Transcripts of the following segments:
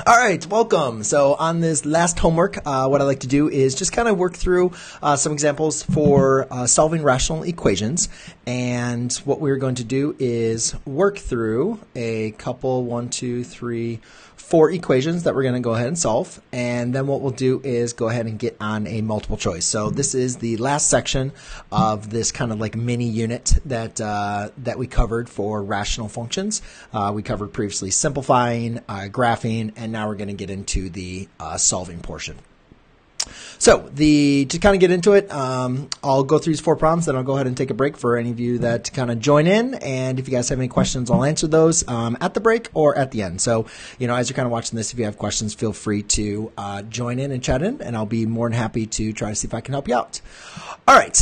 All right, welcome. So on this last homework, what I like to do is just kind of work through some examples for solving rational equations. And what we're going to do is work through a couple, 4 equations that we're going to go ahead and solve. And then what we'll do is go ahead and get on a multiple choice. So this is the last section of this kind of like mini unit that we covered for rational functions. We covered previously simplifying, graphing, and now we're going to get into the solving portion. So to kind of get into it, I'll go through these 4 problems, then I'll go ahead and take a break for any of you that kind of join in. And if you guys have any questions, I'll answer those at the break or at the end. So, as you're kind of watching this, if you have questions, feel free to join in and chat in, and I'll be more than happy to try to see if I can help you out. All right,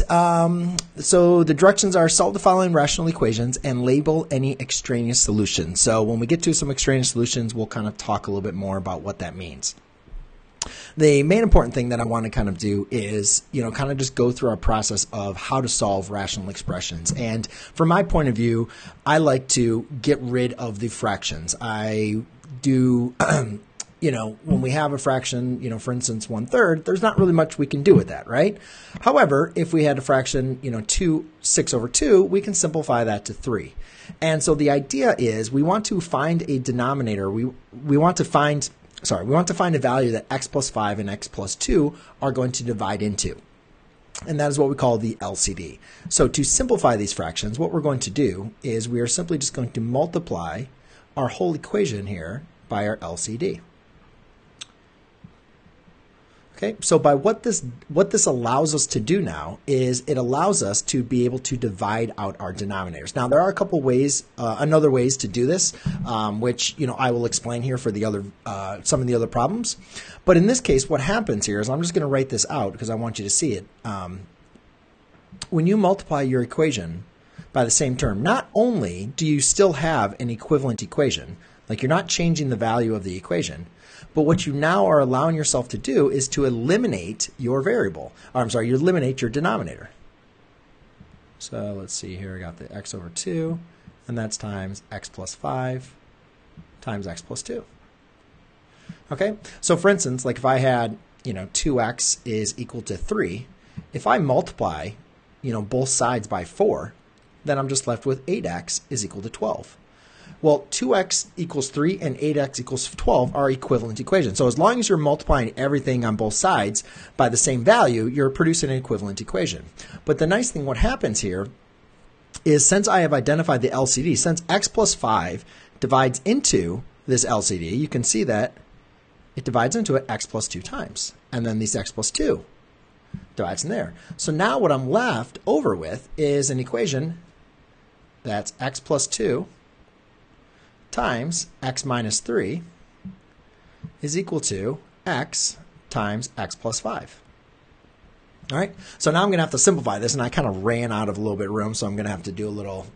so the directions are solve the following rational equations and label any extraneous solutions. So when we get to some extraneous solutions, we'll kind of talk a little bit more about what that means. The main important thing that I want to kind of do is, kind of just go through our process of how to solve rational expressions. And from my point of view, I like to get rid of the fractions. I do, when we have a fraction, for instance, 1/3, there's not really much we can do with that, right? However, if we had a fraction, 6/2, we can simplify that to 3. And so the idea is we want to find a denominator. We want to find a value that x plus 5 and x plus 2 are going to divide into. And that is what we call the LCD. So to simplify these fractions, what we're going to do is we are simply just going to multiply our whole equation here by our LCD. Okay, so by what this allows us to do now is it allows us to be able to divide out our denominators. Now there are a couple ways, other ways to do this, which I will explain here for the other some of the other problems. But in this case, what happens here is I'm just going to write this out because I want you to see it. When you multiply your equation by the same term, not only do you still have an equivalent equation, like you're not changing the value of the equation, but what you now are allowing yourself to do is to eliminate your variable. Or, I'm sorry, you eliminate your denominator. So let's see here, I got the x over 2, and that's times x plus 5 times x plus 2. Okay, so for instance, like if I had, 2x is equal to 3, if I multiply, both sides by 4, then I'm just left with 8x is equal to 12. Well, 2x equals 3 and 8x equals 12 are equivalent equations. So as long as you're multiplying everything on both sides by the same value, you're producing an equivalent equation. But the nice thing, what happens here, is since I have identified the LCD, since x plus 5 divides into this LCD, you can see that it divides into it x plus 2 times. And then this x plus 2 divides in there. So now what I'm left over with is an equation that's x plus 2 times x minus 3 is equal to x times x plus 5. All right, so now I'm going to have to simplify this, and I kind of ran out of a little bit of room, so I'm going to have to do a little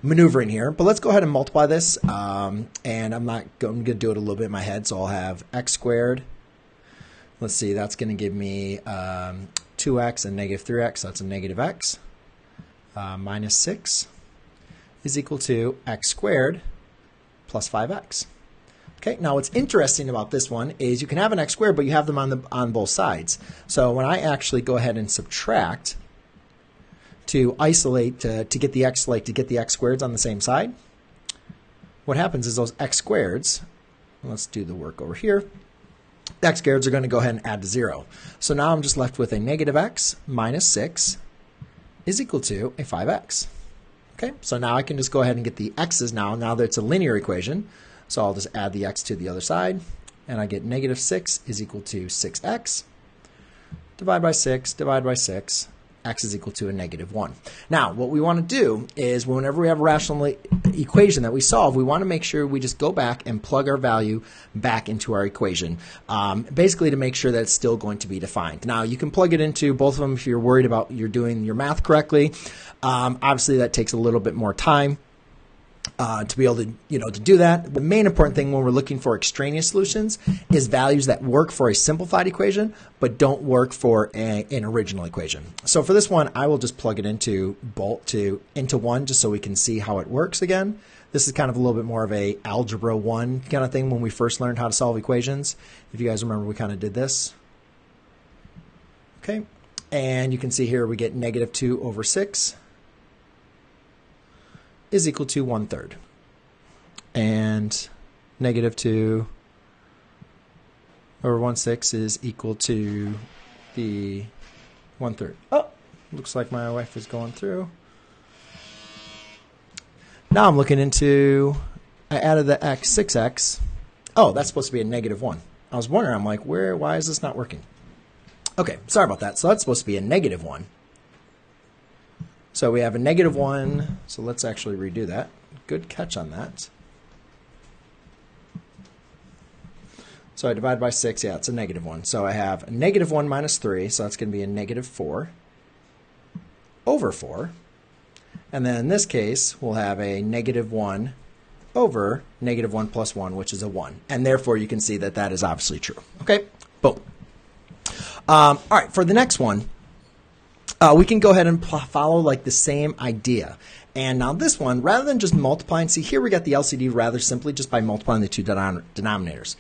maneuvering here. But let's go ahead and multiply this, and I'm going to do it a little bit in my head, so I'll have x squared. Let's see, that's going to give me 2x and negative 3x, so that's a negative x, minus 6 is equal to x squared plus 5x. Okay, now what's interesting about this one is you can have an x squared, but you have them on both sides. So when I actually go ahead and subtract to isolate to get the x squareds on the same side, what happens is those x squareds, let's do the work over here, the x squareds are going to go ahead and add to 0. So now I'm just left with a negative x minus 6 is equal to a 5x. Okay, so now I can just go ahead and get the x's now that it's a linear equation. So I'll just add the x to the other side, and I get negative 6 is equal to 6x. Divide by 6, x is equal to a negative 1. Now, what we want to do is whenever we have a rational equation that we solve, we want to make sure we just go back and plug our value back into our equation, basically to make sure that it's still going to be defined. Now, you can plug it into both of them if you're worried about you're doing your math correctly. Obviously, that takes a little bit more time to be able to, to do that. The main important thing when we're looking for extraneous solutions is values that work for a simplified equation, but don't work for an original equation. So for this one, I will just plug it into 1 just so we can see how it works again. This is kind of a little bit more of a algebra 1 kind of thing when we first learned how to solve equations. If you guys remember, we kind of did this. Okay, and you can see here we get negative 2 over 6 is equal to 1/3. And negative 2 over 1/6 is equal to the 1/3. Oh, looks like my wife is going through. Now I'm looking into, I added the x, 6x. Oh, that's supposed to be a negative 1. I was wondering, I'm like, why is this not working? Okay, sorry about that. So that's supposed to be a negative 1. So we have a negative 1. So let's actually redo that. Good catch on that. So I divide by 6. Yeah, it's a negative 1. So I have a negative 1 minus 3. So that's going to be a negative 4 over 4. And then in this case, we'll have a negative 1 over negative 1 plus 1, which is a 1. And therefore, you can see that that is obviously true. Okay, boom. All right, for the next one, we can go ahead and follow like the same idea. And now this one, rather than just multiplying, see here we got the LCD rather simply just by multiplying the two denominators.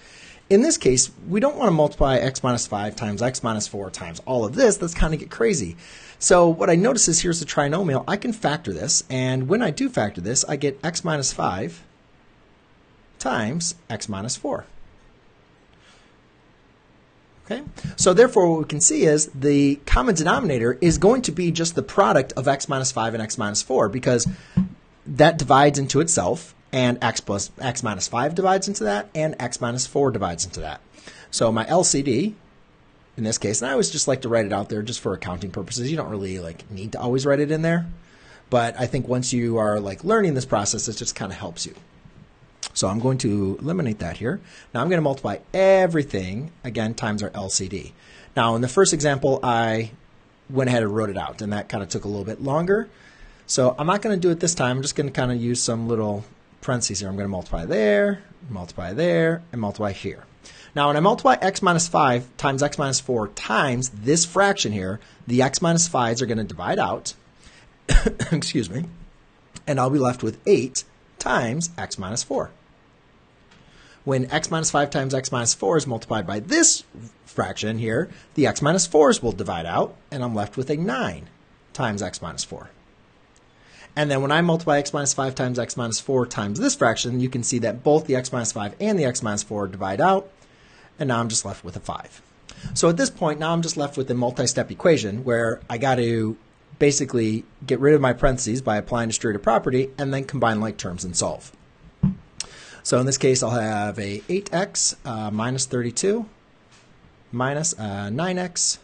In this case, we don't want to multiply x minus 5 times x minus 4 times all of this. That's kind of get crazy. So what I notice is here's the trinomial. I can factor this, and when I do factor this, I get x minus 5 times x minus 4. Okay, so therefore what we can see is the common denominator is going to be just the product of x minus 5 and x minus 4 because that divides into itself, and x minus 5 divides into that, and x minus 4 divides into that. So my LCD, in this case, and I always just like to write it out there just for accounting purposes. You don't really like need to always write it in there, but I think once you are like learning this process, it just kind of helps you. So I'm going to eliminate that here. Now I'm going to multiply everything, again, times our LCD. Now in the first example, I went ahead and wrote it out, and that kind of took a little bit longer. So I'm not going to do it this time. I'm just going to kind of use some little parentheses here. I'm going to multiply there, and multiply here. Now when I multiply x minus 5 times x minus 4 times this fraction here, the x minus 5s are going to divide out, excuse me, and I'll be left with 8 times x minus 4. When x minus 5 times x minus 4 is multiplied by this fraction here, the x minus 4s will divide out, and I'm left with a 9 times x minus 4. And then when I multiply x minus 5 times x minus 4 times this fraction, you can see that both the x minus 5 and the x minus 4 divide out, and now I'm just left with a 5. So at this point, now I'm just left with a multi-step equation where I got to basically get rid of my parentheses by applying distributive property and then combine like terms and solve. So in this case, I'll have a 8x minus 32 minus 9x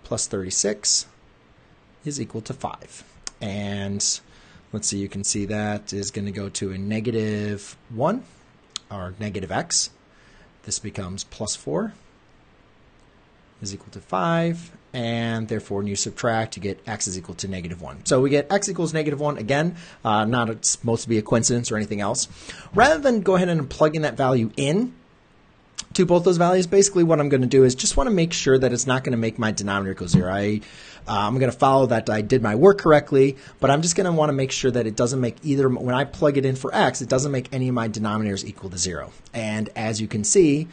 plus 36 is equal to 5. And let's see, you can see that is going to go to a negative 1, or negative x. This becomes plus 4 is equal to 5. And therefore, when you subtract, you get x is equal to negative 1. So we get x equals negative 1. Again, not supposed to be a coincidence or anything else. Rather than go ahead and plug in that value in to both those values, basically what I'm going to do is just want to make sure that it's not going to make my denominator go 0. I'm going to follow that I did my work correctly, but I'm just going to want to make sure that it doesn't make either, when I plug it in for x, it doesn't make any of my denominators equal to 0. And as you can see,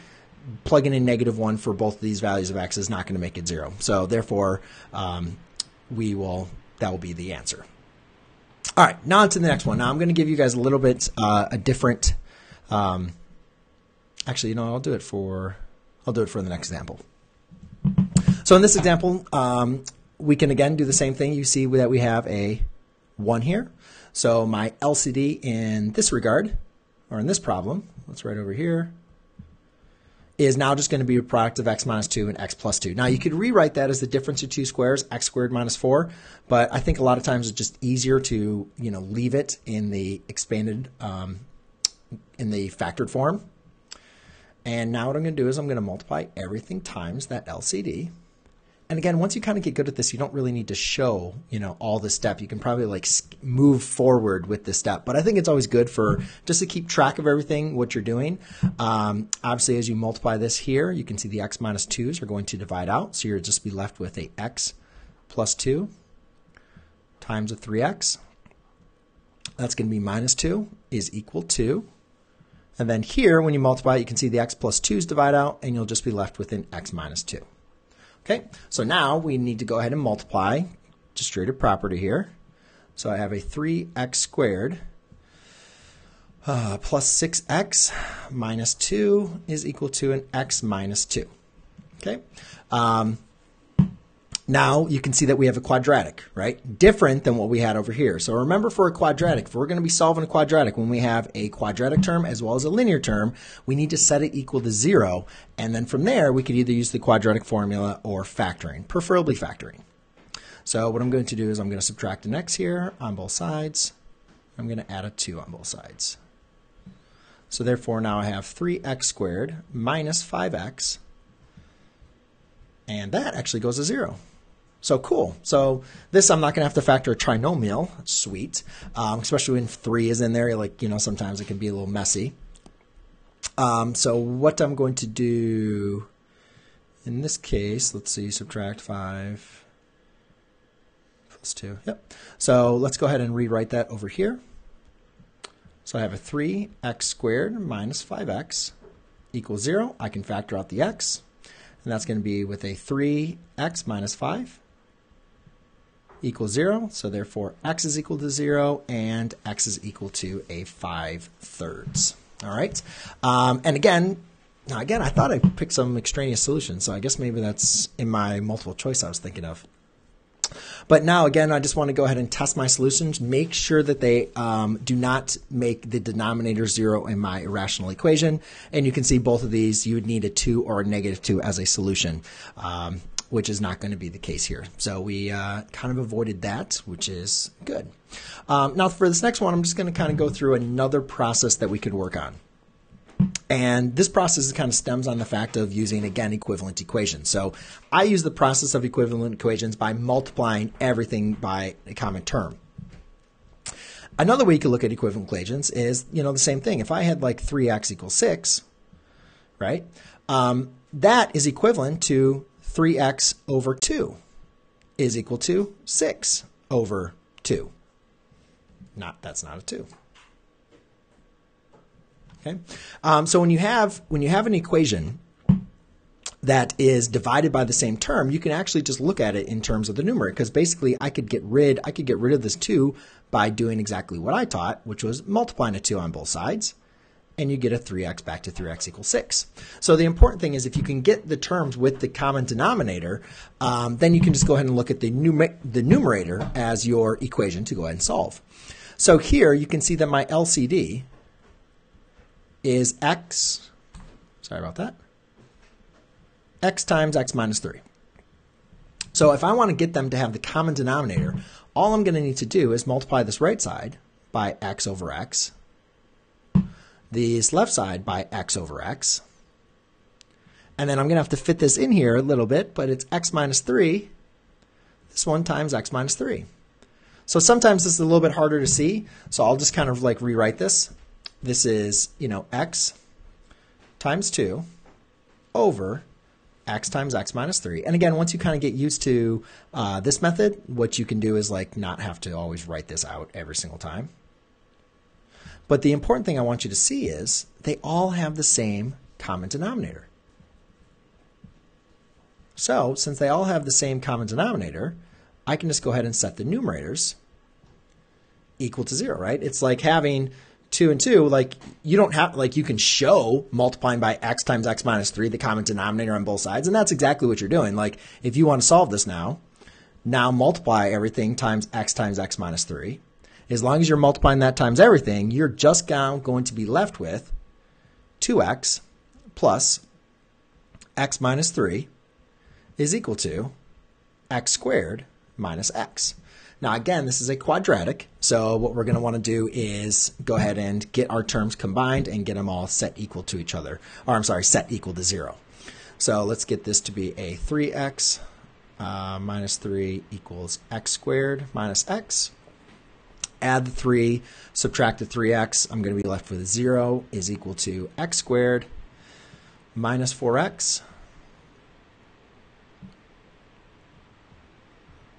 plugging in negative 1 for both of these values of x is not going to make it 0. So therefore, that will be the answer. All right, now on to the next one. Now I'm going to give you guys a little bit a different. Actually, you know, I'll do it for the next example. So in this example, we can again do the same thing. You see that we have a 1 here. So my LCD in this regard, or in this problem, let's write over here, is now just going to be a product of x minus 2 and x plus 2. Now you could rewrite that as the difference of two squares, x squared minus 4, but I think a lot of times it's just easier to, you know, leave it in the expanded, in the factored form. And now what I'm going to do is I'm going to multiply everything times that LCD. And again, once you kind of get good at this, you don't really need to show, you know, all the step. You can probably like move forward with this step. But I think it's always good for just to keep track of everything, what you're doing. Obviously, as you multiply this here, you can see the x minus 2s are going to divide out. So you'll just be left with a x plus 2 times a 3x. That's going to be minus 2 is equal to, and then here when you multiply, you can see the x plus 2's divide out, and you'll just be left with an x minus 2. Okay, so now we need to go ahead and multiply distributive property here. So I have a 3x squared plus 6x minus 2 is equal to an x minus 2. Okay. Now you can see that we have a quadratic, right? Different than what we had over here. So remember, for a quadratic, if we're going to be solving a quadratic, when we have a quadratic term as well as a linear term, we need to set it equal to 0. And then from there, we could either use the quadratic formula or factoring, preferably factoring. So what I'm going to do is I'm going to subtract an x here on both sides. I'm going to add a 2 on both sides. So therefore now I have 3x squared minus 5x. And that actually goes to 0. So cool. So this, I'm not going to have to factor a trinomial. That's sweet. Especially when 3 is in there. Like, you know, sometimes it can be a little messy. So what I'm going to do in this case, let's see, subtract 5 plus 2. Yep. So let's go ahead and rewrite that over here. So I have a 3x squared minus 5x equals 0. I can factor out the x. And that's going to be with a 3x minus 5 equals 0. So therefore, x is equal to 0, and x is equal to a 5/3. All right. And again, I thought I picked some extraneous solutions. So I guess maybe that's in my multiple choice I was thinking of. But now, again, I just want to go ahead and test my solutions. Make sure that they do not make the denominator 0 in my irrational equation. And you can see both of these, you would need a 2 or a negative 2 as a solution, which is not going to be the case here. So we kind of avoided that, which is good. Now, for this next one, I'm just going to kind of go through another process that we could work on. And this process kind of stems on the fact of using, again, equivalent equations. So I use the process of equivalent equations by multiplying everything by a common term. Another way you could look at equivalent equations is, you know, the same thing. If I had like 3x equals 6, right, that is equivalent to 3x over 2 is equal to 6 over 2. That's not a 2. Okay. So when you have an equation that is divided by the same term, you can actually just look at it in terms of the numerator, because basically I could get rid of this 2 by doing exactly what I taught, which was multiplying a 2 on both sides, and you get a 3x back to 3x equals 6. So the important thing is, if you can get the terms with the common denominator, then you can just go ahead and look at the numerator as your equation to go ahead and solve. So here you can see that my LCD is x, sorry about that, x times x minus 3. So if I want to get them to have the common denominator, all I'm going to need to do is multiply this right side by x over x, this left side by x over x, and then I'm going to have to fit this in here a little bit, but it's x minus 3, this one times x minus 3. So sometimes this is a little bit harder to see, so I'll just kind of like rewrite this. This is, you know, x times 2 over x times x minus 3. And again, once you kind of get used to this method, what you can do is like not have to always write this out every single time. But the important thing I want you to see is they all have the same common denominator. So since they all have the same common denominator, I can just go ahead and set the numerators equal to 0, right? It's like having 2 and 2, like you don't have, like you can show multiplying by x times x minus 3, the common denominator on both sides, and that's exactly what you're doing. Like if you want to solve this now multiply everything times x minus 3. As long as you're multiplying that times everything, you're just now going to be left with 2x plus x minus 3 is equal to x squared minus x. Now, again, this is a quadratic, so what we're going to want to do is go ahead and get our terms combined and get them all set equal to each other, or I'm sorry, set equal to 0. So let's get this to be a 3x minus 3 equals x squared minus x. Add the 3, subtract the 3x. I'm going to be left with 0 is equal to x squared minus 4x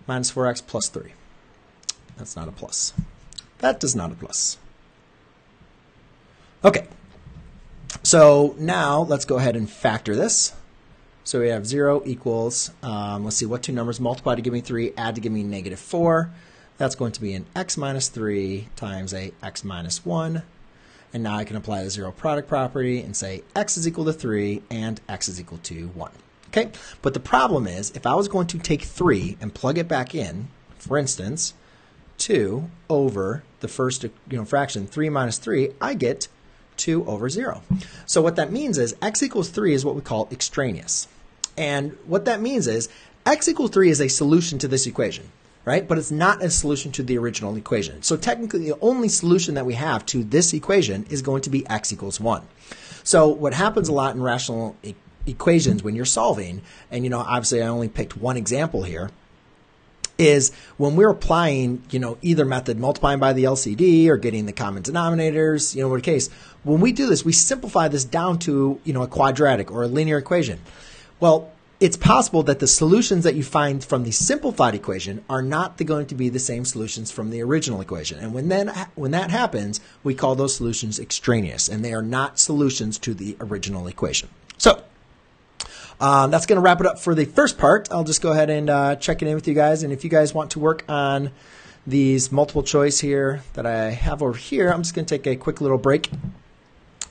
minus 4x plus 3. That's not a plus. That does not a plus. Okay, so now let's go ahead and factor this. So we have 0 equals, let's see, what two numbers multiply to give me 3, add to give me -4. That's going to be an x minus 3 times a x minus 1. And now I can apply the zero product property and say x is equal to 3 and x is equal to 1. Okay, but the problem is if I was going to take 3 and plug it back in, for instance, 2 over the first fraction, 3 minus 3, I get 2 over 0. So what that means is x equals 3 is what we call extraneous. And what that means is x equals 3 is a solution to this equation, right? But it's not a solution to the original equation. So technically the only solution that we have to this equation is going to be x equals 1. So what happens a lot in rational equations when you're solving, and obviously I only picked one example here, is when we're applying, either method, multiplying by the LCD or getting the common denominators, whatever case, when we do this, we simplify this down to, a quadratic or a linear equation. Well, it's possible that the solutions that you find from the simplified equation are not going to be the same solutions from the original equation. And when that happens, we call those solutions extraneous, and they are not solutions to the original equation. So that's going to wrap it up for the first part. I'll just go ahead and check it in with you guys. And if you guys want to work on these multiple choice here that I have over here, I'm just going to take a quick little break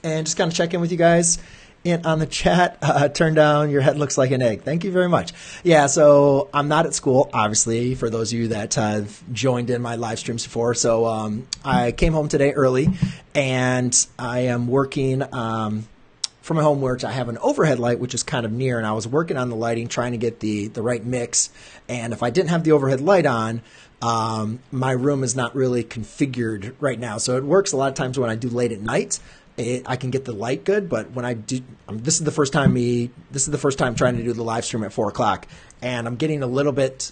and just kind of check in with you guys. And on the chat, turn down, your head looks like an egg. Thank you very much. Yeah, so I'm not at school, obviously, for those of you that have joined in my live streams before. So I came home today early, and I am working from my home, which I have an overhead light, which is kind of near, and I was working on the lighting, trying to get the right mix. And if I didn't have the overhead light on, my room is not really configured right now. So it works a lot of times when I do late at night. I can get the light good, but when I do, this is the first time trying to do the live stream at 4 o'clock, and I'm getting a little bit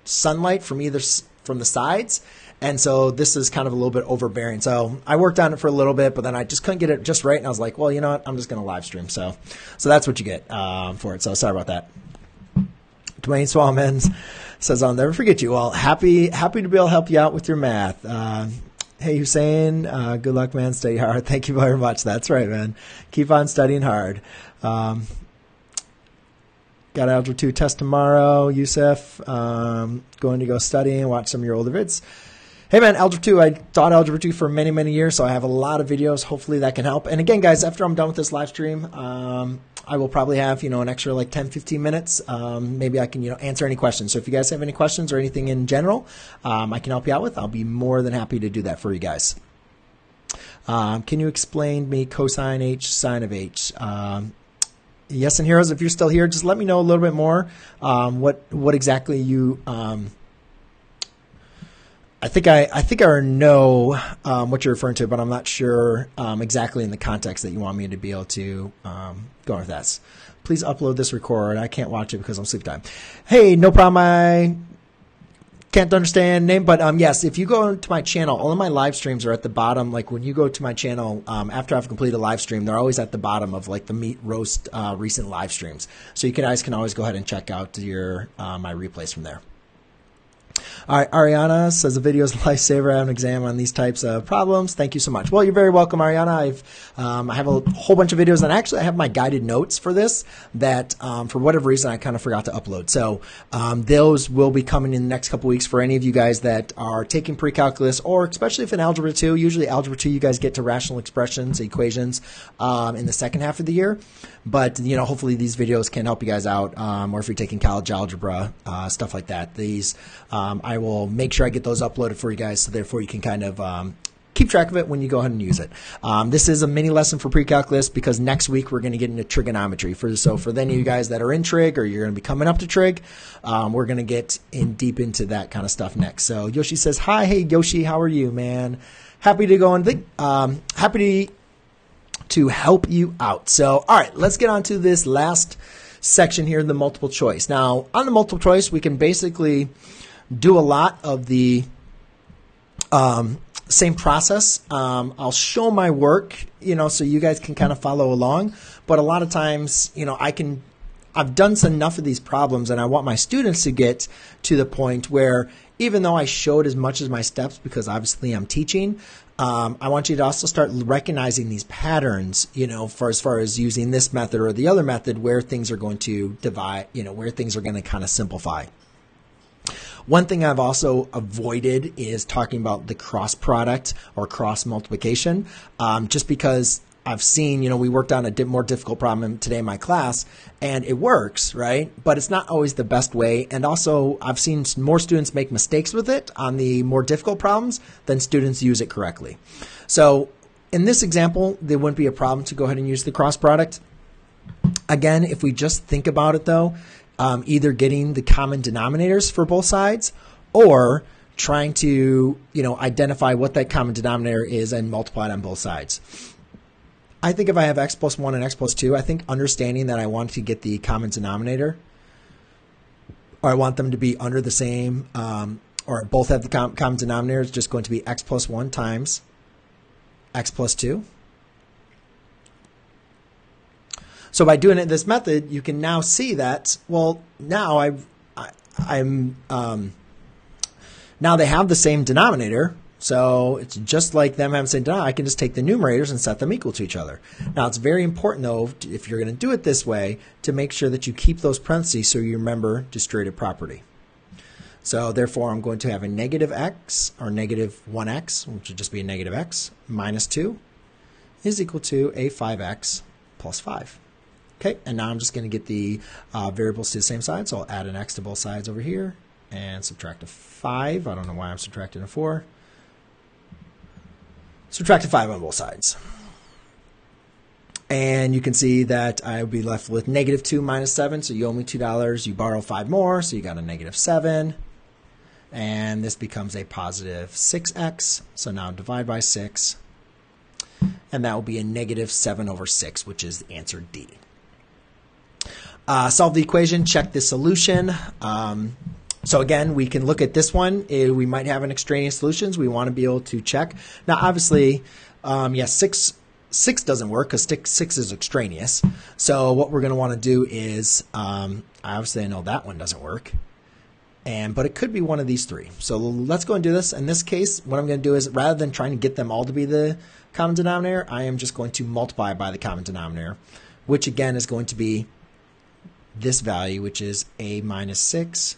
sunlight from the sides, and so this is kind of a little bit overbearing. So I worked on it for a little bit, but then I just couldn't get it just right, and I was like, well, you know what, I'm just going to live stream. So that's what you get for it. So sorry about that. Dwayne Swallmans says, I'll never forget you. Well, happy to be able to help you out with your math. Hey, Hussein, good luck, man. Study hard. Thank you very much. That's right, man. Keep on studying hard. Got Algebra 2 test tomorrow, Yusuf. Going to go study and watch some of your older vids. Hey, man, Algebra 2, I taught Algebra 2 for many, many years, so I have a lot of videos. Hopefully that can help. And again, guys, after I'm done with this live stream, I will probably have, an extra like 10, 15 minutes. Maybe I can, answer any questions. So if you guys have any questions or anything in general, I can help you out with, I'll be more than happy to do that for you guys. Can you explain me cosine H, sine of H? Yes, and heroes, if you're still here, just let me know a little bit more. What exactly you, I think I know what you're referring to, but I'm not sure exactly in the context that you want me to be able to go with that. Please upload this record. I can't watch it because I'm sleep time. Hey, no problem. I can't understand name, but yes, if you go to my channel, all of my live streams are at the bottom. Like when you go to my channel, after I've completed a live stream, they're always at the bottom of like the meat roast recent live streams. So you guys can always go ahead and check out your my replays from there. All right, Ariana says the video is a lifesaver. I have an exam on these types of problems. Thank you so much. Well, you're very welcome, Ariana. I have a whole bunch of videos, and actually I have my guided notes for this that for whatever reason I kind of forgot to upload. So those will be coming in the next couple weeks for any of you guys that are taking pre-calculus, or especially if in Algebra 2. Usually Algebra 2 you guys get to rational expressions, equations in the second half of the year. But, hopefully these videos can help you guys out, or if you're taking college algebra, stuff like that. These I will make sure I get those uploaded for you guys, so therefore you can kind of keep track of it when you go ahead and use it. This is a mini lesson for pre-calculus because next week we're going to get into trigonometry. So for any of you guys that are in trig or you're going to be coming up to trig, we're going to get deep into that kind of stuff next. So Yoshi says, hi, hey Yoshi, how are you, man? Happy to go and happy to help you out. So, all right, let's get on to this last section here, the multiple choice. Now, on the multiple choice, we can basically do a lot of the same process. I'll show my work, so you guys can kind of follow along. But a lot of times, I've done enough of these problems, and I want my students to get to the point where even though I showed as much as my steps because obviously I'm teaching, I want you to also start recognizing these patterns, for as far as using this method or the other method where things are going to divide, where things are going to kind of simplify. One thing I've also avoided is talking about the cross product or cross multiplication, just because I've seen, we worked on a more difficult problem today in my class, and it works, right? But it's not always the best way. And also, I've seen more students make mistakes with it on the more difficult problems than students use it correctly. So in this example, there wouldn't be a problem to go ahead and use the cross product. Again, if we just think about it, though, either getting the common denominators for both sides or trying to, identify what that common denominator is and multiply it on both sides. I think if I have x plus 1 and x plus 2, I think understanding that I want to get the common denominator, or I want them to be under the same, or both have the common denominator, is just going to be x plus 1 times x plus 2. So by doing it this method, you can now see that, well, now now they have the same denominator. So it's just like them having the same denominator. I can just take the numerators and set them equal to each other. Now, it's very important, though, if you're going to do it this way, to make sure that you keep those parentheses so you remember distributive property. So therefore, I'm going to have a negative x, or negative 1x, which would just be a negative x, minus 2, is equal to a 5x plus 5. Okay, and now I'm just going to get the variables to the same side. So I'll add an x to both sides over here and subtract a 5. I don't know why I'm subtracting a 4. Subtract a 5 on both sides. And you can see that I will be left with negative 2 minus 7. So you owe me $2. You borrow 5 more, so you got a negative 7. And this becomes a positive 6x. So now divide by 6. And that will be a negative 7 over 6, which is the answer D. Solve the equation, check the solution. So again, we can look at this one. We might have an extraneous solutions. We want to be able to check. Now, obviously, yes, 6 doesn't work because 6 is extraneous. So what we're going to want to do is, obviously, I know that one doesn't work. But it could be one of these 3. So let's go and do this. In this case, what I'm going to do is, rather than trying to get them all to be the common denominator, I am just going to multiply by the common denominator, which again is going to be this value, which is a minus 6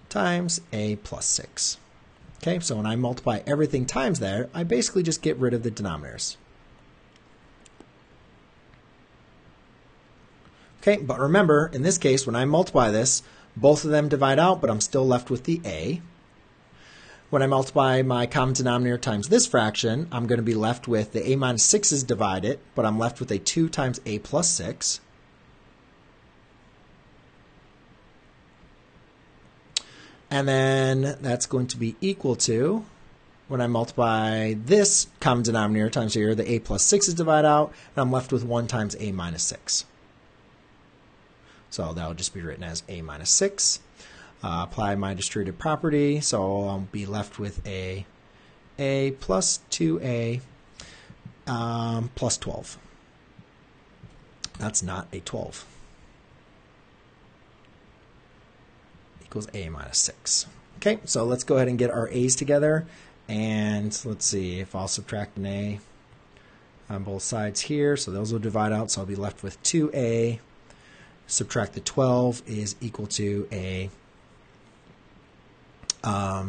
times a plus 6. Okay, so when I multiply everything times there, I basically just get rid of the denominators. Okay, but remember, in this case, when I multiply this, both of them divide out, but I'm still left with the a. When I multiply my common denominator times this fraction, I'm going to be left with the a minus 6's divided, but I'm left with a 2 times a plus 6. And then that's going to be equal to, when I multiply this common denominator times here, the a plus 6 is divided out, and I'm left with 1 times a minus 6. So that will just be written as a minus 6. Apply my distributive property, so I'll be left with a plus 2a plus 12. That's not a 12. Equals a minus 6. Okay, so let's go ahead and get our a's together, and let's see if I'll subtract an a on both sides here, so those will divide out, so I'll be left with 2a. Subtract the 12 is equal to a 2a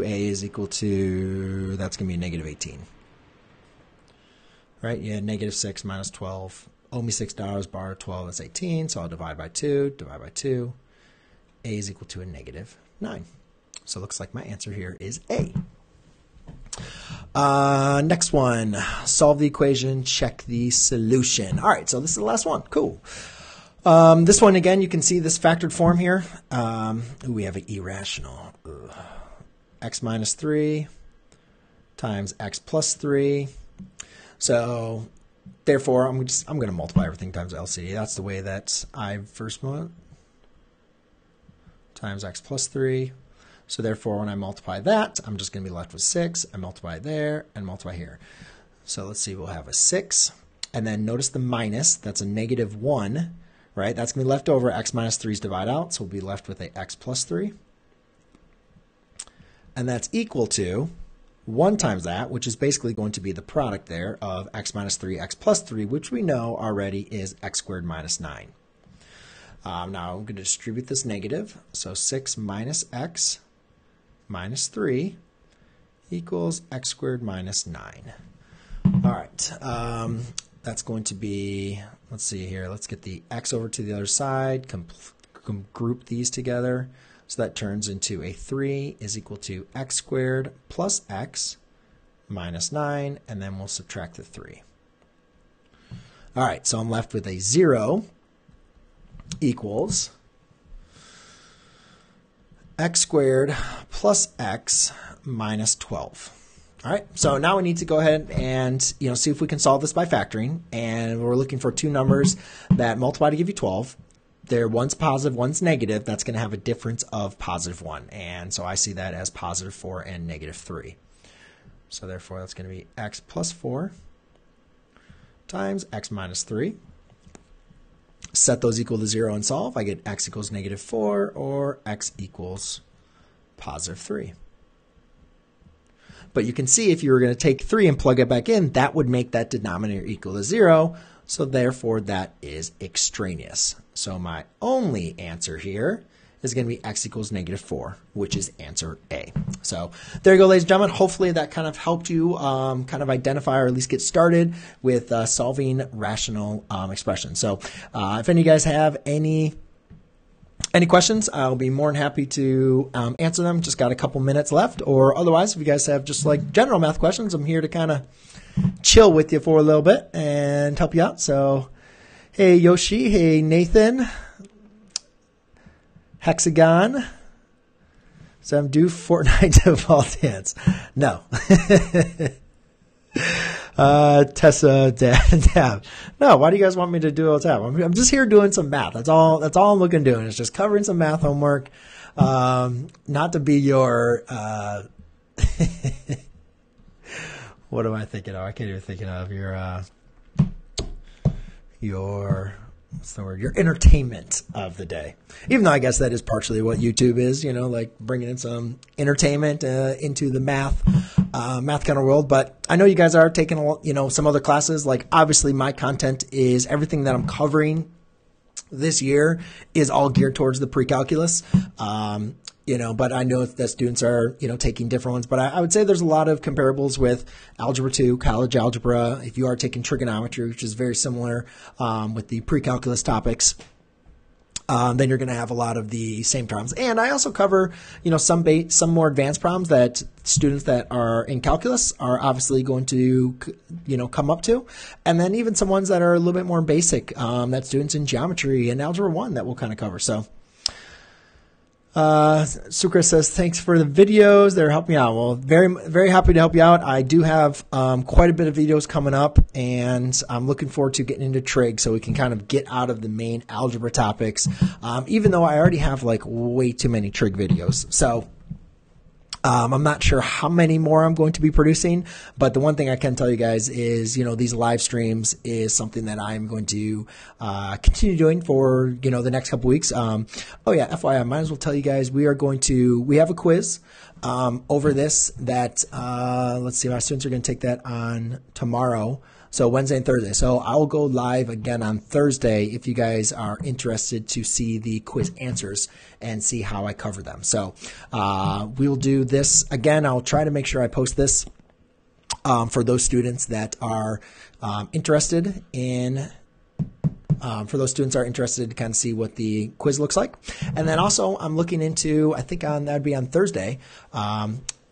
is equal to, that's going to be a negative 18. Right, yeah, negative 6 minus 12. Owe me $6, borrow 12, that's 18, so I'll divide by 2, divide by 2. A is equal to a negative 9. So it looks like my answer here is A. Next one, solve the equation, check the solution. All right, so this is the last one. Cool. This one, again, you can see this factored form here. We have an irrational. X minus 3 times x plus 3. So therefore, I'm going to multiply everything times LCD. That's the way that I first went. Times x plus 3. So therefore, when I multiply that, I'm just going to be left with 6. I multiply there and multiply here. So let's see, we'll have a 6. And then notice the minus, that's a negative 1, right? That's going to be left over. X minus 3's divide out, so we'll be left with a x plus 3. and that's equal to 1 times that, which is basically going to be the product there of x minus 3, x plus 3, which we know already is x squared minus 9. Now I'm going to distribute this negative, so 6 minus x minus 3 equals x squared minus 9. All right, that's going to be, let's see here, let's get the x over to the other side, group these together. So that turns into a 3 is equal to x squared plus x minus 9, and then we'll subtract the 3. All right, so I'm left with a 0 equals x squared plus x minus 12. All right, so now we need to go ahead and see if we can solve this by factoring, and we're looking for two numbers that multiply to give you 12. One's positive, one's negative. That's going to have a difference of positive 1, and so I see that as positive 4 and negative 3. So therefore, that's going to be x plus 4 times x minus 3. Set those equal to 0 and solve. I get x equals negative 4 or x equals positive 3. But you can see if you were going to take 3 and plug it back in, that would make that denominator equal to 0. So therefore, that is extraneous. So my only answer here is going to be x equals negative 4, which is answer A. So there you go, ladies and gentlemen. Hopefully that kind of helped you kind of identify or at least get started with solving rational expressions. So if any of you guys have any questions, I'll be more than happy to answer them. Just got a couple minutes left. Or otherwise, if you guys have just like general math questions, I'm here to kind of chill with you for a little bit and help you out. So, hey, Yoshi. Hey, Nathan. Hexagon. So I'm due Fortnite default dance. No. Tessa Dab. No, why do you guys want me to do all tab? I'm just here doing some math. That's all I'm looking doing. It's just covering some math homework. Not to be your what am I thinking of? I can't even think of your what's the word? Your entertainment of the day. Even though I guess that is partially what YouTube is, like bringing in some entertainment into the math kind of world. But I know you guys are taking, some other classes. Like obviously my content is everything that I'm covering this year is all geared towards the pre-calculus. But I know that students are, taking different ones. But I would say there's a lot of comparables with Algebra 2, college algebra. If you are taking trigonometry, which is very similar with the pre-calculus topics, then you're going to have a lot of the same problems. And I also cover, some more advanced problems that students that are in calculus are obviously going to, come up to. And then even some ones that are a little bit more basic that students in geometry and algebra 1 that we'll kind of cover. So. Sukra says, thanks for the videos. They're helping me out. Well, very, very happy to help you out. I do have quite a bit of videos coming up, and I'm looking forward to getting into trig so we can kind of get out of the main algebra topics, even though I already have like way too many trig videos. So I'm not sure how many more I'm going to be producing, but the one thing I can tell you guys is, these live streams is something that I'm going to continue doing for, the next couple weeks. Oh yeah, FYI, I might as well tell you guys we have a quiz over this that, let's see, our students are going to take that on tomorrow. So Wednesday and Thursday. So I'll go live again on Thursday if you guys are interested to see the quiz answers and see how I cover them. So we'll do this again. I'll try to make sure I post this for those students that are interested in. For those students that are interested to kind of see what the quiz looks like. And then also I'm looking into, I think that'd be on Thursday.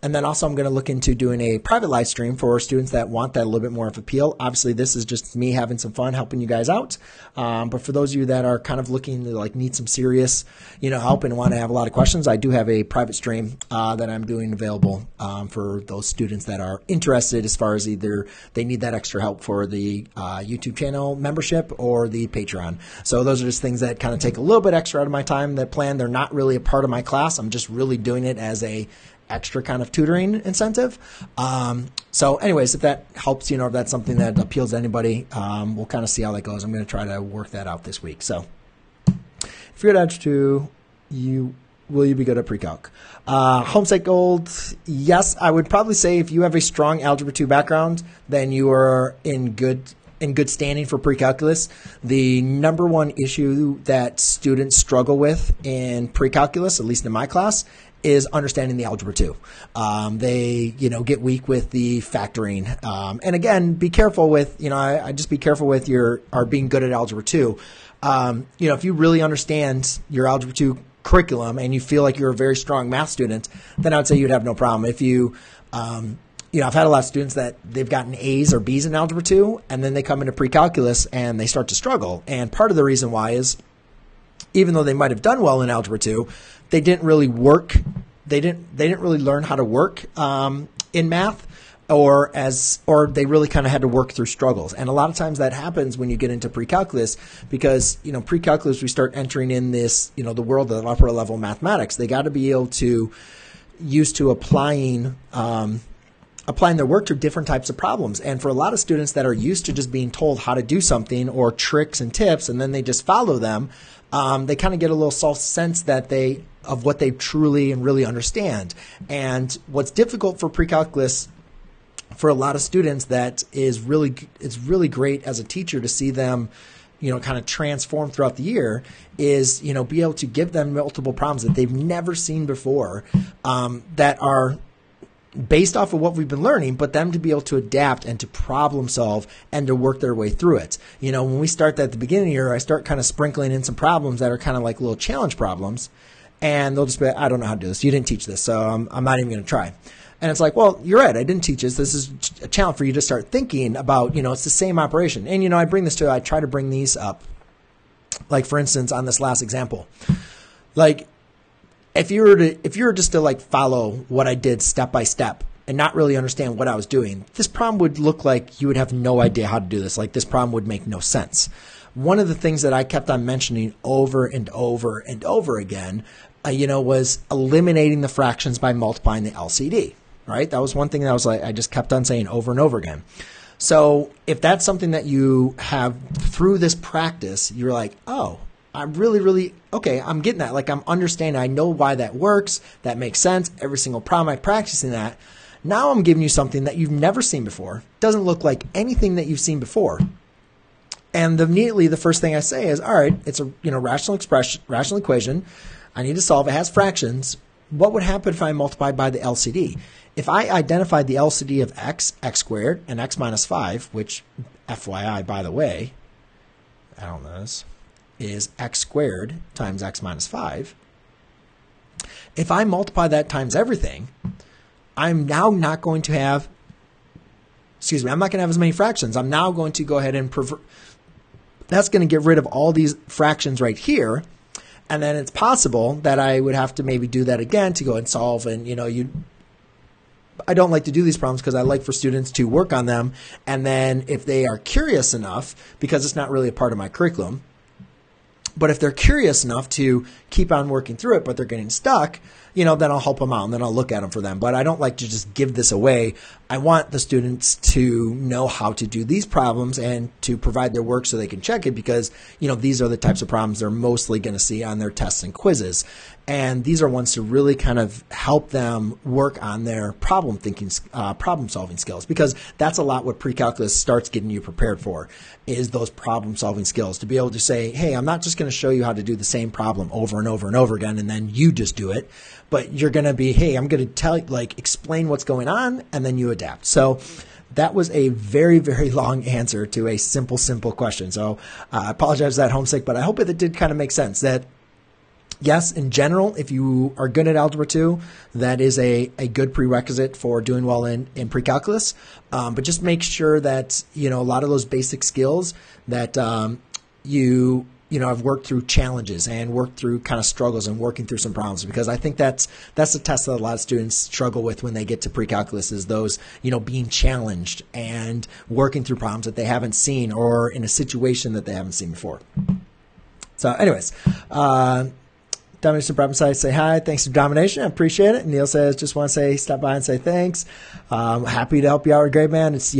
And then also I'm going to look into doing a private live stream for students that want that a little bit more of appeal. Obviously, this is just me having some fun helping you guys out. But for those of you that are kind of looking to need some serious, help and want to have a lot of questions, I do have a private stream that I'm doing available for those students that are interested as far as either they need that extra help for the YouTube channel membership or the Patreon. So those are just things that kind of take a little bit extra out of my time that plan. They're not really a part of my class. I'm just really doing it as a extra kind of tutoring incentive. So anyways, if that helps, if that's something that appeals to anybody, we'll kind of see how that goes. I'm going to try to work that out this week. So if you're attached to you, will you be good at pre-calc? Homesite Gold, yes, I would probably say if you have a strong Algebra 2 background, then you are in good standing for pre-calculus. The number one issue that students struggle with in pre-calculus, at least in my class, is understanding the Algebra 2. They, get weak with the factoring. And again, be careful with, I just be careful with being good at Algebra 2. If you really understand your Algebra 2 curriculum and you feel like you're a very strong math student, then I would say you'd have no problem. If you, I've had a lot of students that they've gotten A's or B's in Algebra 2, and then they come into pre-calculus and they start to struggle. And part of the reason why is, even though they might have done well in Algebra 2, they didn't really work. They didn't really learn how to work in math, or they really kind of had to work through struggles. And a lot of times that happens when you get into pre-calculus, because pre-calculus, we start entering in this the world of upper level mathematics. They got to be able to used to applying their work to different types of problems. And for a lot of students that are used to just being told how to do something or tricks and tips, and then they just follow them, they kind of get a little false sense of what they truly and really understand. And what's difficult for pre-calculus for a lot of students, that is really, it's really great as a teacher to see them, kind of transform throughout the year, is, be able to give them multiple problems that they've never seen before, that are based off of what we've been learning, but them to be able to adapt and to problem solve and to work their way through it. When we start at the beginning of the year, I start kind of sprinkling in some problems that are kind of like little challenge problems, and they'll just be, I don't know how to do this. You didn't teach this, so I'm not even going to try. And it's like, well, you're right. I didn't teach this. This is a challenge for you to start thinking about, it's the same operation. And, I try to bring these up. Like, for instance, on this last example, like, if you were just to like follow what I did step by step and not really understand what I was doing, this problem would look like you would have no idea how to do this. Like, this problem would make no sense. One of the things that I kept on mentioning over and over and over again, was eliminating the fractions by multiplying the LCD, right? That was one thing that I just kept on saying over and over again. So if that's something that you have through this practice, you're like, oh, I'm really, okay, I'm getting that. Like, I'm understanding. I know why that works. That makes sense. Every single problem I'm practicing that. Now I'm giving you something that you've never seen before. Doesn't look like anything that you've seen before. And immediately the first thing I say is, all right, it's a rational equation. I need to solve. It has fractions. What would happen if I multiplied by the LCD? If I identified the LCD of x squared, and x minus 5, which, FYI, by the way, I don't know this, is x squared times x minus 5. If I multiply that times everything, I'm now not going to have, I'm not going to have as many fractions. I'm now going to go ahead and that's going to get rid of all these fractions right here. And then it's possible that I would have to maybe do that again to go and solve. And, I don't like to do these problems because I like for students to work on them. And then if they are curious enough, because it's not really a part of my curriculum, but if they're curious enough to keep on working through it, but they're getting stuck, then I'll help them out and then I'll look at them for them. But I don't like to just give this away. I want the students to know how to do these problems and to provide their work so they can check it, because, these are the types of problems they're mostly going to see on their tests and quizzes. And these are ones to really kind of help them work on their problem solving skills, because that's a lot what pre-calculus starts getting you prepared for, is those problem solving skills, to be able to say, hey, I'm not just going to show you how to do the same problem over and over and over again and then you just do it, but you're going to be, hey, I'm going to explain what's going on, and then you adapt. So that was a very, very long answer to a simple question. So I apologize for that, homesick, but I hope it did kind of make sense that, yes, in general, if you are good at Algebra 2, that is a good prerequisite for doing well in pre-calculus. But just make sure that, a lot of those basic skills that I've worked through challenges and worked through kind of struggles and working through some problems, because I think that's the test that a lot of students struggle with when they get to pre-calculus, is those, being challenged and working through problems that they haven't seen or in a situation that they haven't seen before. So anyways, Domination Problem Site, say hi. Thanks for domination. I appreciate it. Neil says, just want to say, stop by and say thanks. Happy to help you out with grade, man. It's,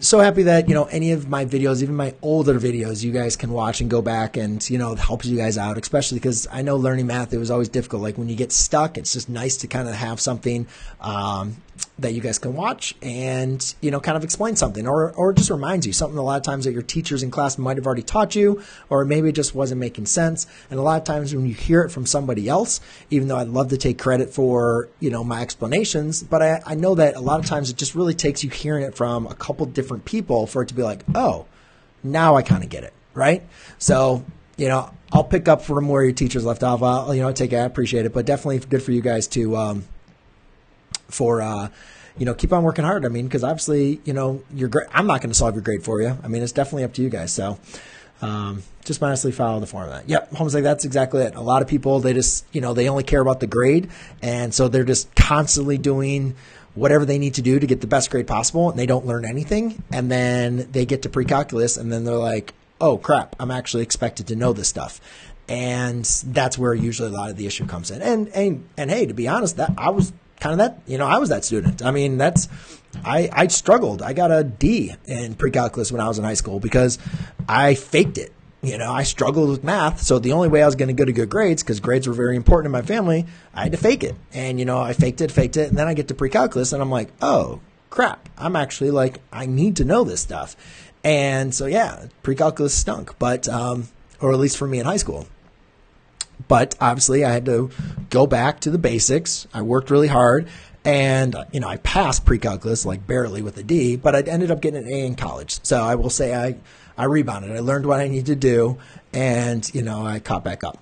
so happy that, any of my videos, even my older videos, you guys can watch and go back and, it helps you guys out, especially because I know learning math, it was always difficult. Like when you get stuck, it's just nice to kind of have something that you guys can watch and, kind of explain something or just reminds you something a lot of times that your teachers in class might have already taught you, or maybe it just wasn't making sense. And a lot of times when you hear it from somebody else, even though I'd love to take credit for, my explanations, but I know that a lot of times it just really takes you hearing it from a couple different people for it to be like, oh, now I kind of get it. Right. So, I'll pick up from where your teachers left off. I'll, take it. I appreciate it, but definitely good for you guys to, keep on working hard. I mean, because obviously, you're great. I'm not going to solve your grade for you. I mean, it's definitely up to you guys. So, just honestly follow the format. Yep. Holmes, like that's exactly it. A lot of people, they just, they only care about the grade. And so they're just constantly doing whatever they need to do to get the best grade possible. And they don't learn anything. And then they get to pre-calculus and then they're like, oh crap, I'm actually expected to know this stuff. And that's where usually a lot of the issue comes in. And hey, to be honest, that I was kind of that, I was that student. I mean, I struggled. I got a D in pre-calculus when I was in high school because I faked it. I struggled with math. So the only way I was going to go to good grades, because grades were very important in my family, I had to fake it. And, I faked it. And then I get to pre-calculus and I'm like, oh crap, I'm actually like, I need to know this stuff. And so, yeah, pre-calculus stunk, but, or at least for me in high school. But obviously I had to go back to the basics. I worked really hard and, I passed pre-calculus like barely with a D, but I ended up getting an A in college. So I will say I rebounded. I learned what I needed to do and, I caught back up.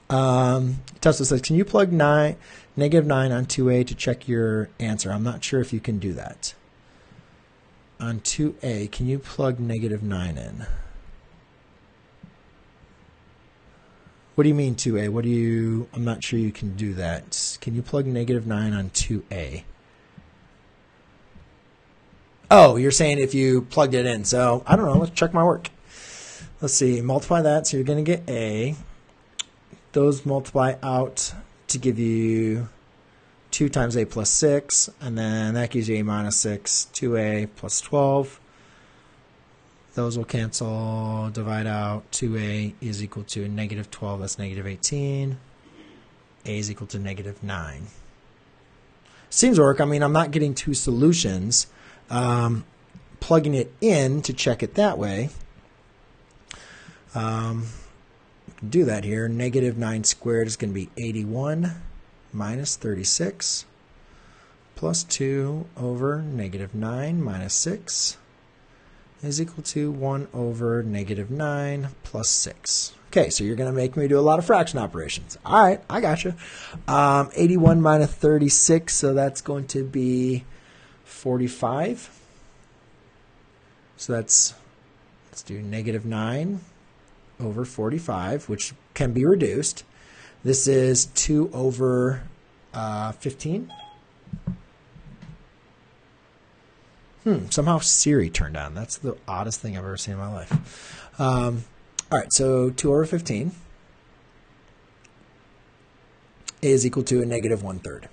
Tesla says, can you plug -9 on 2A to check your answer? I'm not sure if you can do that. On 2A, can you plug -9 in? What do you mean 2A? I'm not sure you can do that. Can you plug -9 on 2A? Oh, you're saying if you plugged it in. So, I don't know. Let's check my work. Let's see. Multiply that. So, you're going to get A. Those multiply out to give you 2 times A plus 6. And then that gives you A minus 6. 2A plus 12. Those will cancel, divide out. 2A is equal to -12, that's -18. A is equal to -9. Seems to work. I mean, I'm not getting 2 solutions. Plugging it in to check it that way. Do that here. -9 squared is going to be 81 minus 36 plus 2 over -9 minus 6. Is equal to 1 over -9 plus 6. Okay, so you're going to make me do a lot of fraction operations. All right, I got you. 81 minus 36, so that's going to be 45. So let's do -9 over 45, which can be reduced. This is 2 over 15. Somehow Siri turned on. That's the oddest thing I've ever seen in my life. All right, so 2 over 15 is equal to a -1/3.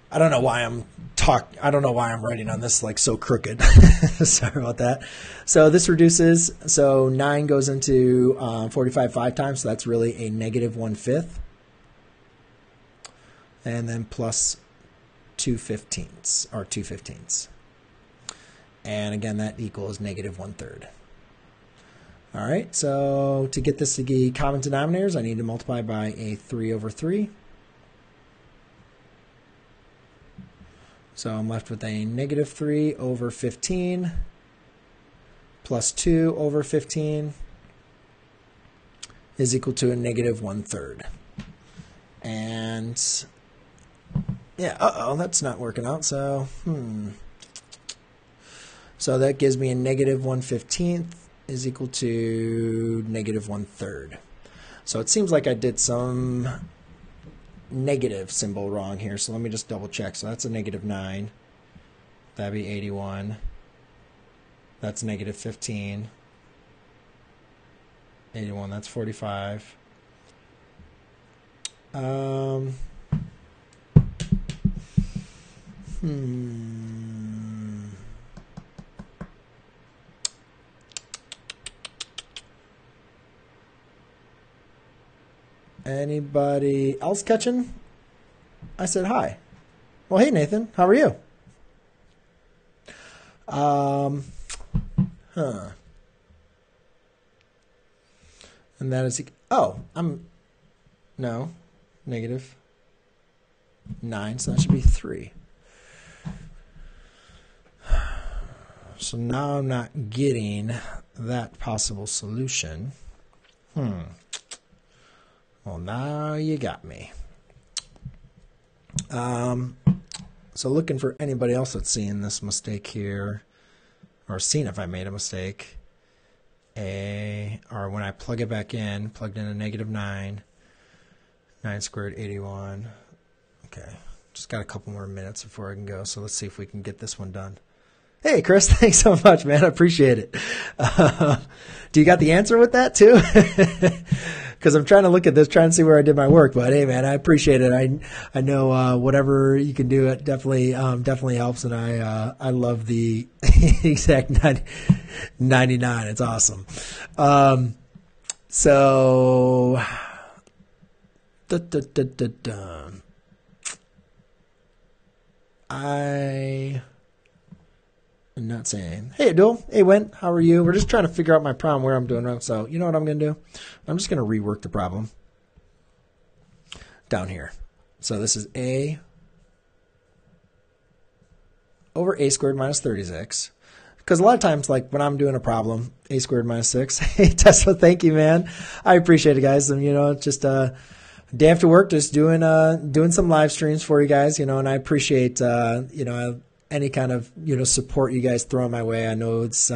I don't know why I'm writing on this like so crooked. Sorry about that. So this reduces. So 9 goes into 45 5 times. So that's really a -1/5. And then plus 2/15 or 2/15. And again, that equals -1/3. All right, so to get this to be common denominators, I need to multiply by a 3 over 3. So I'm left with a -3 over 15 plus 2 over 15 is equal to a -1/3. And yeah, that's not working out. So, So that gives me a -1/15 is equal to -1/3. So it seems like I did some negative symbol wrong here. So let me just double check. So that's a -9. That'd be 81. That's -15. 81, that's 45. Anybody else catching? I said hi. Well, hey, Nathan. How are you? And that is... Oh, no. Negative 9, so that should be 3. So now I'm not getting that possible solution. Well, now you got me. So looking for anybody else that's seeing this mistake here, or seeing if I made a mistake. Or when I plug it back in, plugged in a negative 9, 9 squared, 81. Okay, just got a couple more minutes before I can go, so let's see if we can get this one done. Hey, Chris, thanks so much, man. I appreciate it. Do you got the answer with that, too? Because I'm trying to look at this, trying to see where I did my work. But, hey, man, I appreciate it. I know whatever you can do, it definitely helps. And I love the exact 99. It's awesome. So... I'm not saying, hey, Abdul, hey, Wen, how are you? We're just trying to figure out my problem, where I'm doing wrong. So you know what I'm going to do? I'm just going to rework the problem down here. So this is a over a squared minus 36. Because a lot of times, like when I'm doing a problem, a squared minus 6. Hey, Tesla, thank you, man. I appreciate it, guys. And, it's just day after work, just doing some live streams for you guys, and I appreciate, any kind of, support you guys throw my way. I know it's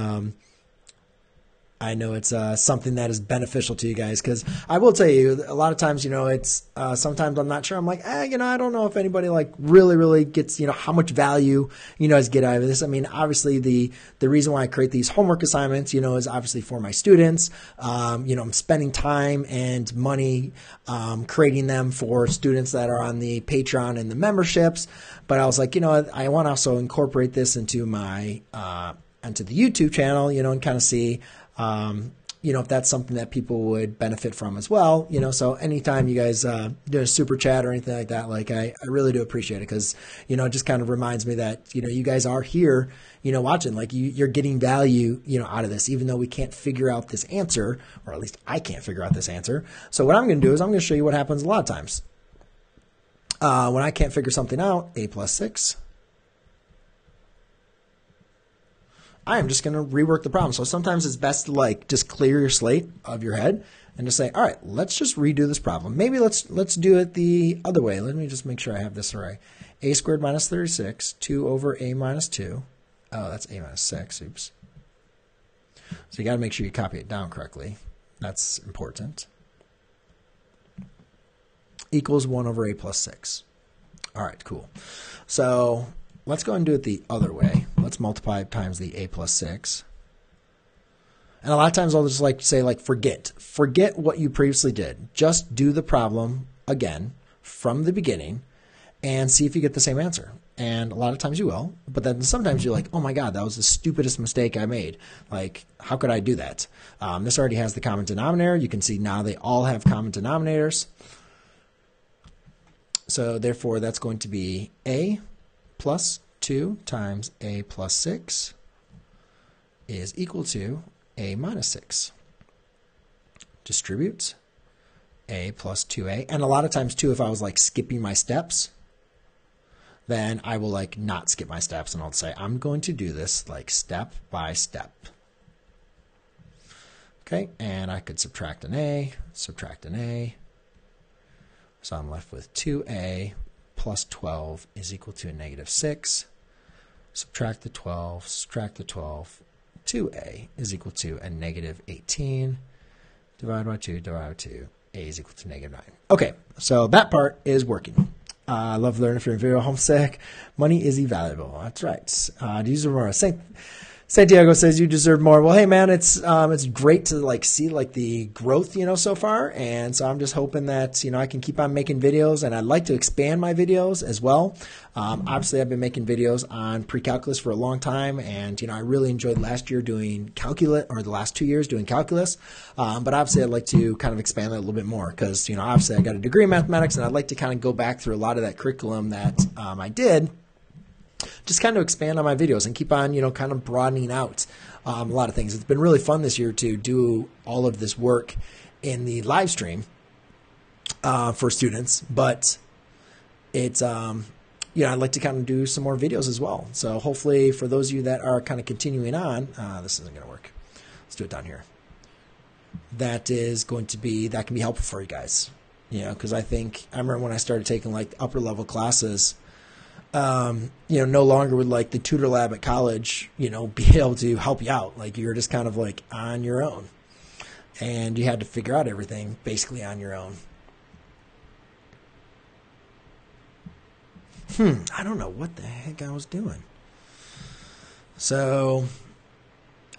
something that is beneficial to you guys, because I will tell you a lot of times, it's sometimes I'm not sure. I'm like, I don't know if anybody like really gets, how much value, guys get out of this. I mean, obviously the reason why I create these homework assignments, is obviously for my students. I'm spending time and money creating them for students that are on the Patreon and the memberships. But I was like, I want to also incorporate this into my into the YouTube channel, and kind of see. If that's something that people would benefit from as well, so anytime you guys do a super chat or anything like that, like I really do appreciate it, because, it just kind of reminds me that, you guys are here, watching, like you're getting value, out of this, even though we can't figure out this answer, or at least I can't figure out this answer. So what I'm going to do is I'm going to show you what happens a lot of times. When I can't figure something out, a plus 6. I am just going to rework the problem. So sometimes it's best to just clear your slate of your head and just say, all right, let's just redo this problem. Maybe let's do it the other way. Let me just make sure I have this right. A squared minus 36, 2 over a minus 2. Oh, that's a minus 6. Oops. So you got to make sure you copy it down correctly. That's important. Equals 1 over a plus 6. All right, cool. So let's go and do it the other way. Let's multiply times the a plus 6. And a lot of times I'll just say forget what you previously did. Just do the problem again from the beginning and see if you get the same answer. And a lot of times you will, but then sometimes you're like, oh my God, that was the stupidest mistake I made. Like, how could I do that? This already has the common denominator. You can see now they all have common denominators. So therefore that's going to be a plus 2 times a plus 6 is equal to a minus 6. Distribute a plus 2a. And a lot of times too, if I was skipping my steps, then I will not skip my steps, and I'll say I'm going to do this step by step. Okay, and I could subtract an a, so I'm left with 2a plus 12 is equal to a negative 6. Subtract the 12, 2a is equal to a negative 18. Divided by 2, a is equal to negative 9. Okay, so that part is working. I love learning if you're very homesick. Money is invaluable. That's right. To use the word, Santiago says you deserve more. Well, hey man, it's great to like see like the growth, so far. And so I'm just hoping that, I can keep on making videos, and I'd like to expand my videos as well. Obviously I've been making videos on pre-calculus for a long time, and, I really enjoyed last year doing calculus, or the last 2 years doing calculus. But obviously I'd like to kind of expand that a little bit more because, obviously I got a degree in mathematics, and I'd like to kind of go back through a lot of that curriculum that I did. Just kind of expand on my videos and keep on, kind of broadening out a lot of things. It's been really fun this year to do all of this work in the live stream for students, but it's, I'd like to kind of do some more videos as well. So hopefully for those of you that are kind of continuing on, this isn't going to work. Let's do it down here. That can be helpful for you guys, because I remember when I started taking like upper level classes, no longer would like the tutor lab at college, be able to help you out. Like you're just kind of like on your own, and you had to figure out everything basically on your own. I don't know what the heck I was doing. So,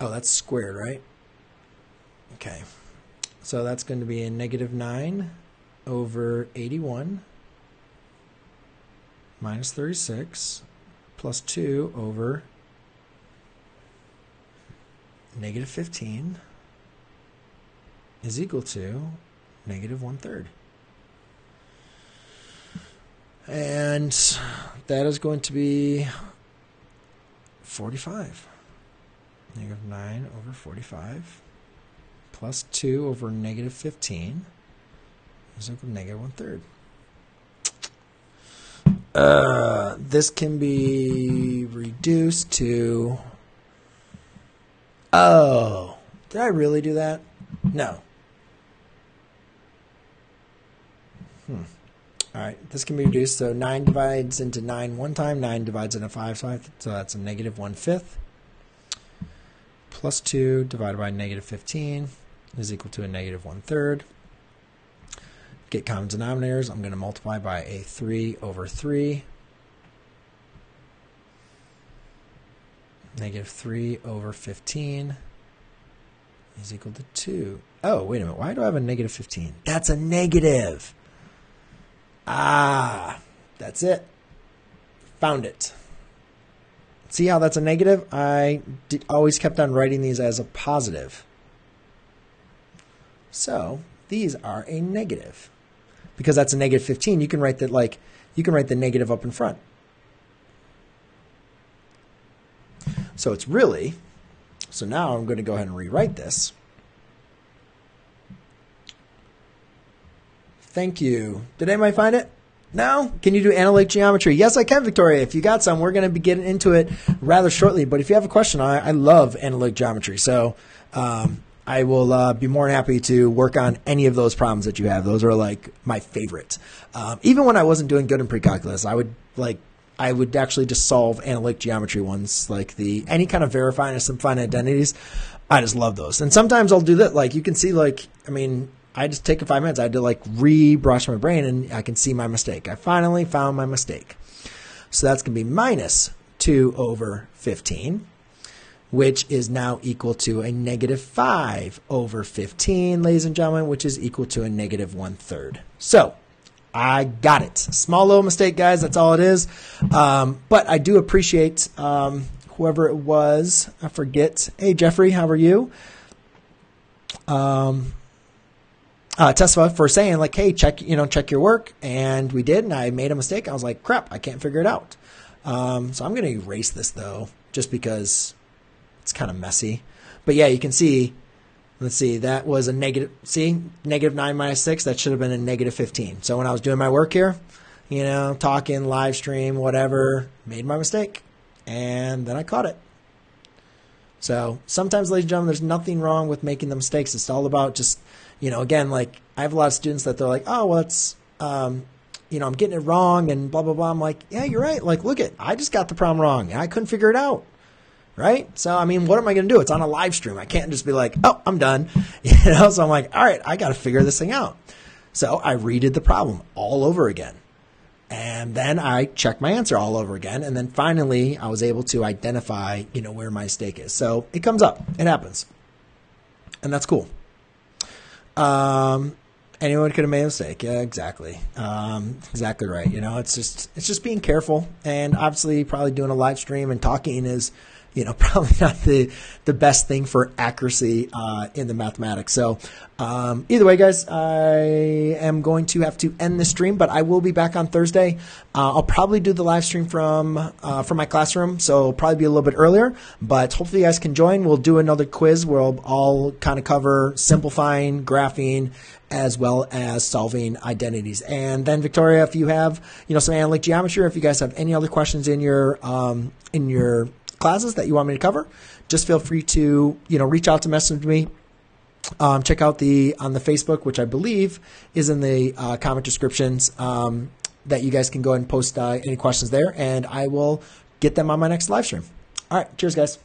that's squared, right? Okay. So that's going to be a -9 over 81 minus 36 plus 2 over -15 is equal to -1/3. And that is going to be 45. -9 over 45 plus 2 over -15 is equal to -1/3. This can be reduced to... Oh, did I really do that? No. All right, this can be reduced. So 9 divides into 9 one time. 9 divides into 5. So that's a -1/5. Plus 2 divided by -15 is equal to a -1/3. Get common denominators. I'm going to multiply by a 3 over 3. -3 over 15 is equal to 2. Oh, wait a minute. Why do I have a -15? That's a negative. That's it. Found it. See how that's a negative? I always kept on writing these as a positive. So these are a negative. Because that's a -15, you can write that you can write the negative up in front. So it's really, so now I'm going to go ahead and rewrite this. Thank you. Did anybody find it? No? Can you do analytic geometry? Yes, I can, Victoria. If you got some, we're going to be getting into it rather shortly. But if you have a question, I love analytic geometry. So I will be more than happy to work on any of those problems that you have. Those are like my favorite. Even when I wasn't doing good in pre-calculus, I would actually just solve analytic geometry ones, like any kind of verifying or simplifying identities. I just love those. And sometimes I'll do that. Like you can see, I just take 5 minutes. I had to re-brush my brain, and I can see my mistake. I finally found my mistake. So that's going to be minus 2 over 15, which is now equal to a -5 over 15, ladies and gentlemen, which is equal to a -1/3. So I got it. Small little mistake, guys. That's all it is. But I do appreciate whoever it was. I forget. Hey, Jeffrey, how are you? Tesla for saying hey, check your work. And we did, and I made a mistake. I was like, crap, I can't figure it out. So I'm going to erase this though, just because it's kind of messy. But yeah, you can see, let's see, that was a negative, see, -9 minus 6, that should have been a -15. So when I was doing my work here, talking, live stream, whatever, made my mistake. And then I caught it. So sometimes, ladies and gentlemen, there's nothing wrong with making the mistakes. It's all about just, again, I have a lot of students that they're like, oh, well, it's, I'm getting it wrong and blah, blah, blah. I'm like, yeah, you're right. Look I just got the problem wrong and I couldn't figure it out. Right? So, what am I going to do? It's on a live stream. I can't just be like, oh, I'm done. So I'm like, all right, I got to figure this thing out. So I redid the problem all over again. And then I checked my answer all over again. And then finally, I was able to identify, where my mistake is. So it comes up. It happens. And that's cool. Anyone could have made a mistake. Yeah, exactly. Exactly right. It's just being careful. And obviously probably doing a live stream and talking is, probably not the best thing for accuracy in the mathematics. So either way, guys, I am going to have to end this stream, but I will be back on Thursday. I'll probably do the live stream from my classroom, so it'll probably be a little bit earlier, but hopefully you guys can join. We'll do another quiz where I'll kind of cover simplifying, graphing, as well as solving identities. And then Victoria, if you have, some analytic geometry, or if you guys have any other questions in your classes that you want me to cover, just feel free to, reach out to message me. Check out on the Facebook, which I believe is in the comment descriptions, that you guys can go ahead and post any questions there, and I will get them on my next live stream. All right. Cheers, guys.